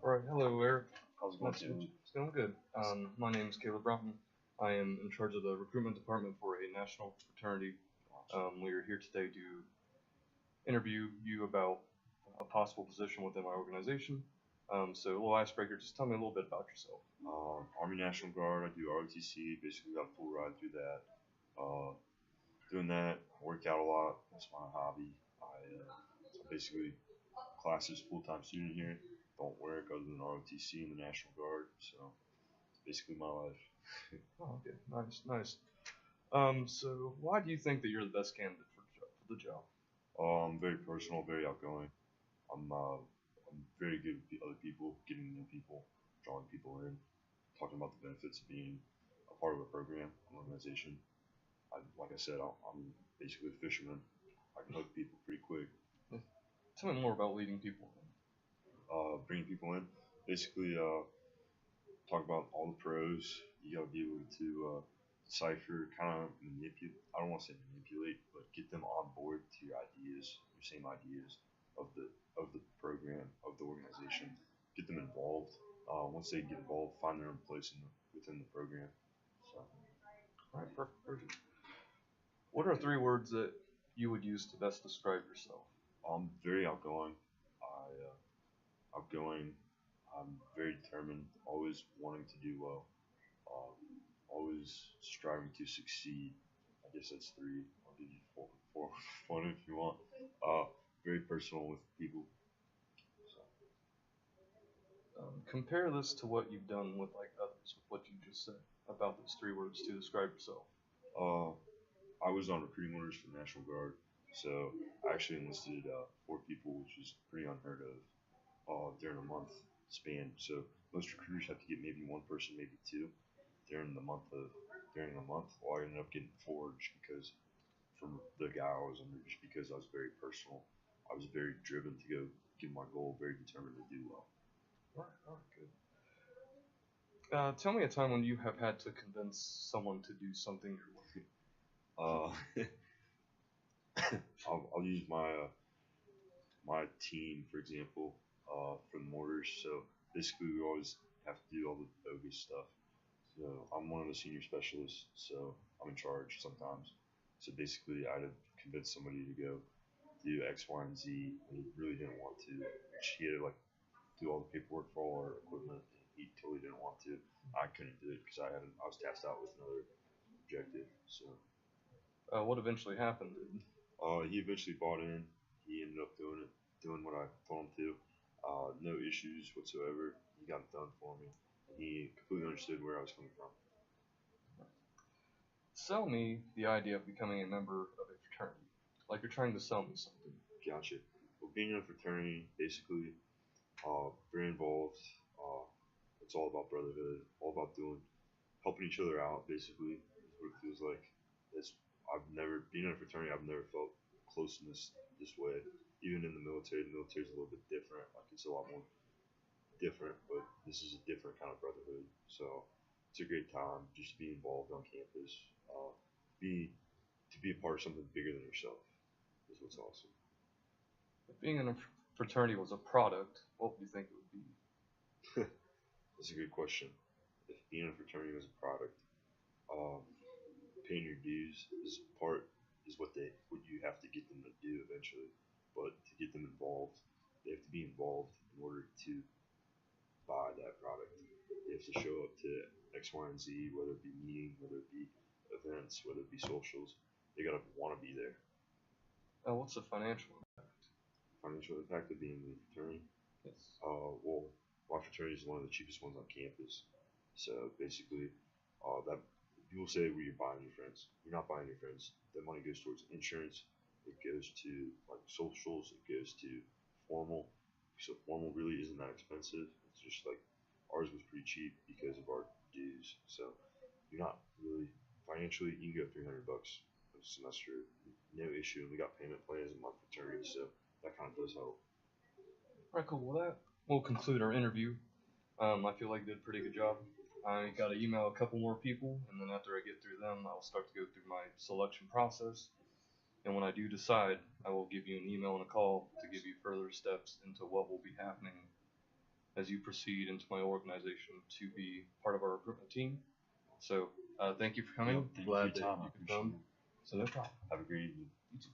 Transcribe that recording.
Alright, hello Eric. How's it going, Nice to Sam? meet you. It's going good. My name is Caleb Broughton. I am in charge of the recruitment department for a national fraternity. We are here today to interview you about a possible position within my organization. So a little icebreaker, just tell me a little bit about yourself. Army National Guard, I do ROTC, basically got a full ride through that. Doing that, I work out a lot, that's my hobby. I'm basically classes full-time student here, don't work other than ROTC in the National Guard, so it's basically my life. Oh, okay, nice. So why do you think that you're the best candidate for the job? I'm very personal, very outgoing. I'm very good with other people, getting to know people, drawing people in, talking about the benefits of being a part of a program, an organization. Like I said, I'm basically a fisherman. I can hook people pretty quick. Tell me more about leading people in. Bringing people in, basically talk about all the pros. You gotta be able to decipher, kind of manipulate. I don't want to say manipulate, but get them on board to your ideas, your same ideas of the program, of the organization. Get them involved. Once they get involved, find their own place within the program. So. All right, perfect. What are 3 words that you would use to best describe yourself? I'm very outgoing. I'm very determined. Always wanting to do well. Always striving to succeed. I guess that's 3. I'll give you 4 fun if you want. Very personal with people. So. Compare this to what you've done with others, with what you just said about those 3 words to describe yourself. I was on recruiting orders for the National Guard, so I actually enlisted 4 people, which is pretty unheard of during a month span. So most recruiters have to get maybe 1 person, maybe 2 during a month. Well, I ended up getting 4 just because from the guy I was under, just because I was very personal. I was very driven to go get my goal, very determined to do well. All right, good. Tell me a time when you have had to convince someone to do something your way. I'll use my team for example for the mortars. So basically we always have to do all the bogus stuff. So I'm one of the senior specialists, so I'm in charge sometimes. So basically I had to convince somebody to go do X, Y, and Z when he really didn't want to. He had to do all the paperwork for all our equipment, and he totally didn't want to. I couldn't do it because I was tasked out with another objective. So. What eventually happened? He eventually bought in. He ended up doing what I told him to. No issues whatsoever. He got it done for me. He completely understood where I was coming from. Sell me the idea of becoming a member of a fraternity. Like you're trying to sell me something. Gotcha. Well, being in a fraternity, basically, very involved. It's all about brotherhood. All about helping each other out. Basically, is what it feels like. Being in a fraternity, I've never felt closeness this way. Even in the military's a little bit different. Like it's a lot more different, but this is a different kind of brotherhood. So it's a great time just to be involved on campus. To be a part of something bigger than yourself is what's awesome. If being in a fraternity was a product, what would you think it would be? That's a good question. If being in a fraternity was a product, paying your dues is what you have to get them to do eventually. But to get them involved, they have to be involved in order to buy that product. They have to show up to X, Y, and Z, whether it be meeting, whether it be events, whether it be socials. They gotta want to be there. What's the financial impact? Financial impact of being in a fraternity? Yes. Well, my fraternity is one of the cheapest ones on campus. So basically, that people say you're buying your friends. You're not buying your friends. That money goes towards insurance. It goes to socials. It goes to formal. So formal really isn't that expensive. It's just ours was pretty cheap because of our dues. So you're not really financially. You can go $300 a semester, no issue. And we got payment plans in my fraternity, so that kind of does help. All right, cool. Well, that will conclude our interview. I feel like you did a pretty good job. I got to email a couple more people, and then after I get through them, I'll start to go through my selection process. And when I do decide, I will give you an email and a call to give you further steps into what will be happening as you proceed into my organization to be part of our recruitment team. So thank you for coming. Thank you for Glad your that time. I you could appreciate come. it. So no problem. Have a great evening. You too.